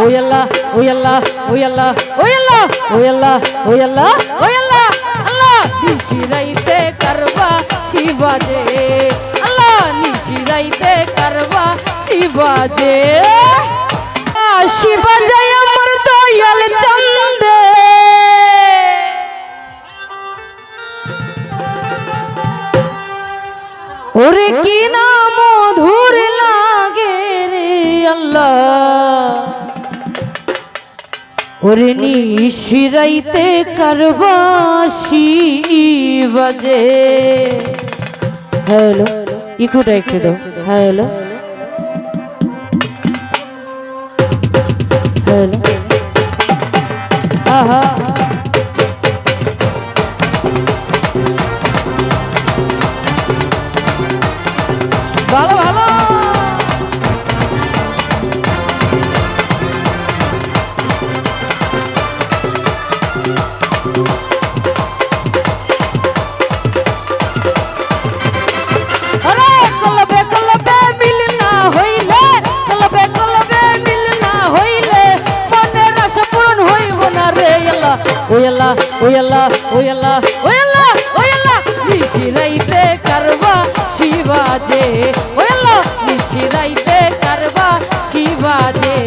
ওই আল্লাহ ওই আল্লাহ ওই আল্লাহ ওই আল্লাহ ওই আল্লাহ ওই আল্লাহ ওই আল্লাহ আল্লাহ নিশিরাইতে কারবা শিবাজে আল্লাহ নিশিরাইতে কারবা শিবাজে শিবাজে আমার দয়াল চন্দে ওরে কি না মধুর লাগে রে আল্লাহ ওরে নিশিরাইতে কারবাসি বাজে হ্যালো ইকুটা একটু দাও হ্যালো হ্যালো আহা ভালো ভালো ওই আল্লাহ ওই আল্লাহ ওই আল্লাহ ওই আল্লাহ ওই আল্লাহ নিশিরাইতে কারবা শিবাজে ওই আল্লাহ নিশিরাইতে কারবা শিবাজে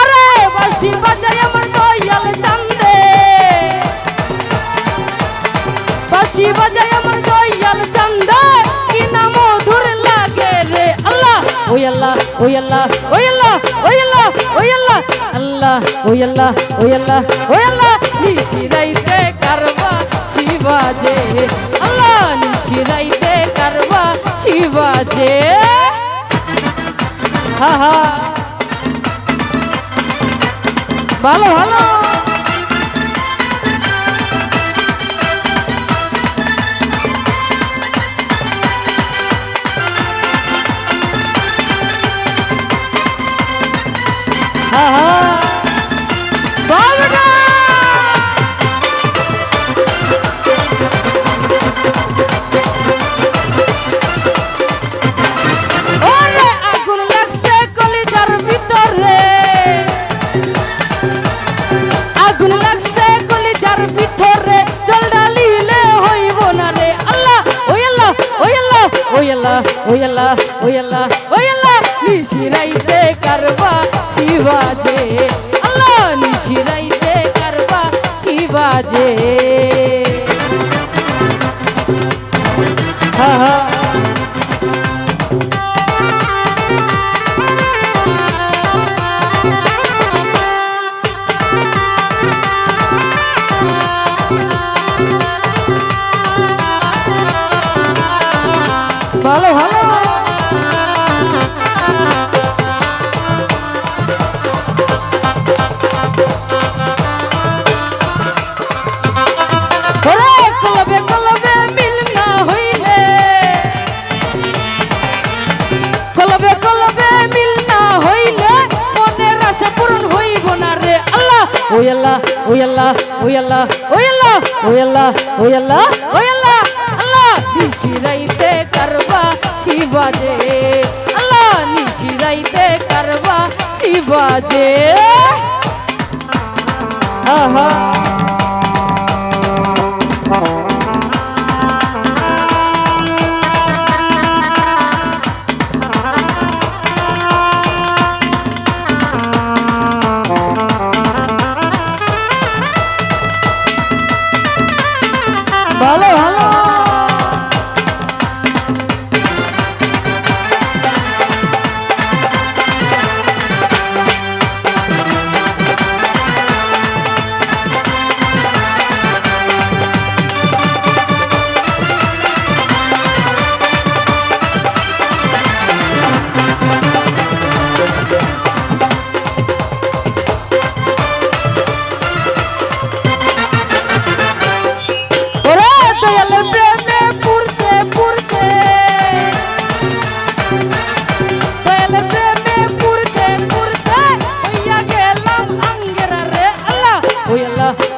আরে বাসি বাজায় আমার দয়াল চান্দে বাসি বাজায় আমার দয়াল চান্দে কি না মধুর লাগে রে আল্লাহ ওই আল্লাহ ওই আল্লাহ ওই আল্লাহ ওই আল্লাহ ওই আল্লাহ আল্লাহ ওই আল্লাহ ওই আল্লাহ ওই আল্লাহ নিশিরাইতে কারবা শিবাজে আল্লাহ নিশিরাইতে কারবা শিবাজে হা হা ভালো ভালো হা হা ওই আল্লাহ ওই আল্লাহ ওই আল্লাহ নিশিরাইতে কারবা শিবাজে আল্লাহ নিশিরাইতে কারবা শিবাজে হা হা ভালো ভালো কলবে কলবে মিল না হইলে কলবে কলবে মিল না হইলে মনের আশা পূরণ হইব না রে আল্লাহ ওই আল্লাহ ওই আল্লাহ ওই আল্লাহ ওই আল্লাহ ওই আল্লাহ ওই আল্লাহ ওই আল্লাহ আল্লাহ নিশিরাইতে কারবা শিবাজে আল্লাহ নিশিরাইতে কারবা শিবাজে আহা ভালো ভালো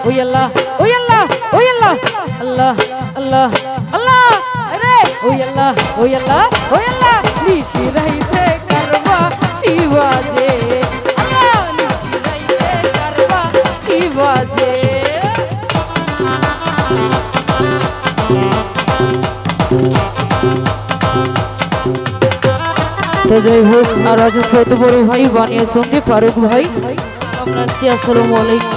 ওই আল্লাহ ওই আল্লাহ ওই আল্লাহ আল্লাহ আল্লাহ আল্লাহ আরে ওই আল্লাহ ওই আল্লাহ ওই আল্লাহ নিশিরাইতে কারবা শিবাজে আল্লাহ নিশিরাইতে তো যাই হোক, আর আছে সৈয়দ বড় ভাই বানিয়া সঙ্গে ফারুক ভাই, সালাম রাখছি, আসসালামু আলাইকুম।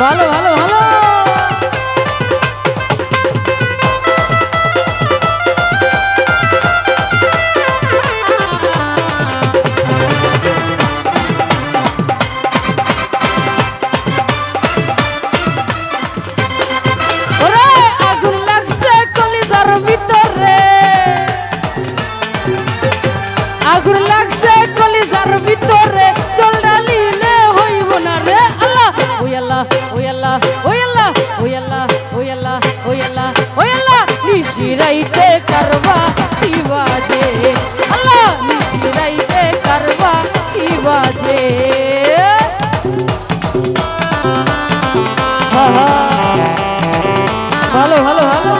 ভালো ভালো ভালো। আগুন লাগছে কলিজার ভিতরে, আগুন লাগছে কলিজার ভিতরে, জল ঢালিলে হইব না রে আল্লাহ। ওই আল্লাহ ওই আল্লাহ ওই আল্লাহ ওই আল্লাহ ওই আল্লাহ ওই আল্লাহ ওই আল্লাহ, নিশিরাইতে কারবা শিবাজে আল্লাহ, নিশিরাইতে কারবা শিবাজে। ভালো ভালো ভালো।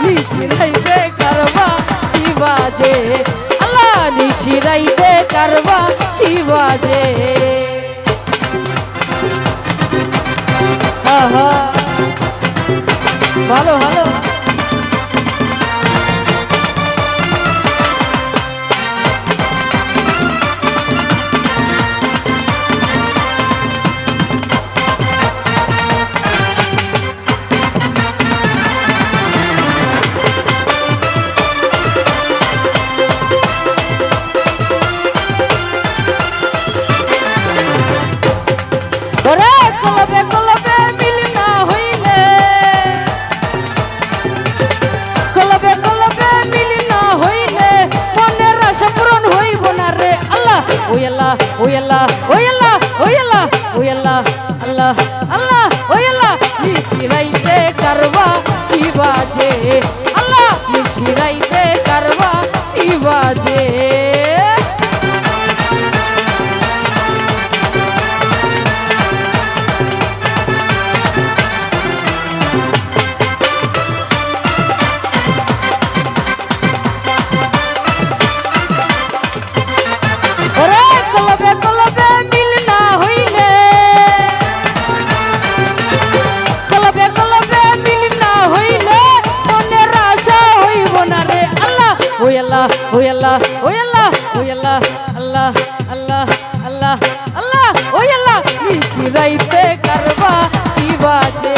নিশিরাইতে কারবা শিবাজে আল্লাহ, নিশিরাইতে কারবা শিবাজে। ভালো ভালো। কলবে কলবে মিল না হইলে, কলবে কলবে মিল না হইলে, মনের আশা পূরণ হইব না রে আল্লাহ। ওই আল্লাহ ওই আল্লাহ ওই আল্লাহ ওই আল্লাহ ওই আল্লাহ আল্লাহ আল্লাহ ওই আল্লাহ, নিশিরাইতে কারবা শিবাজে আল্লাহ, নিশিরাইতে কারবা শিবাজে। ওই আল্লাহ ওই আল্লাহ ওই আল্লাহ ওই আল্লাহ আল্লাহ আল্লাহ আল্লাহ আল্লাহ ওই আল্লাহ, নিশিরাইতে কারবা শিবাজে।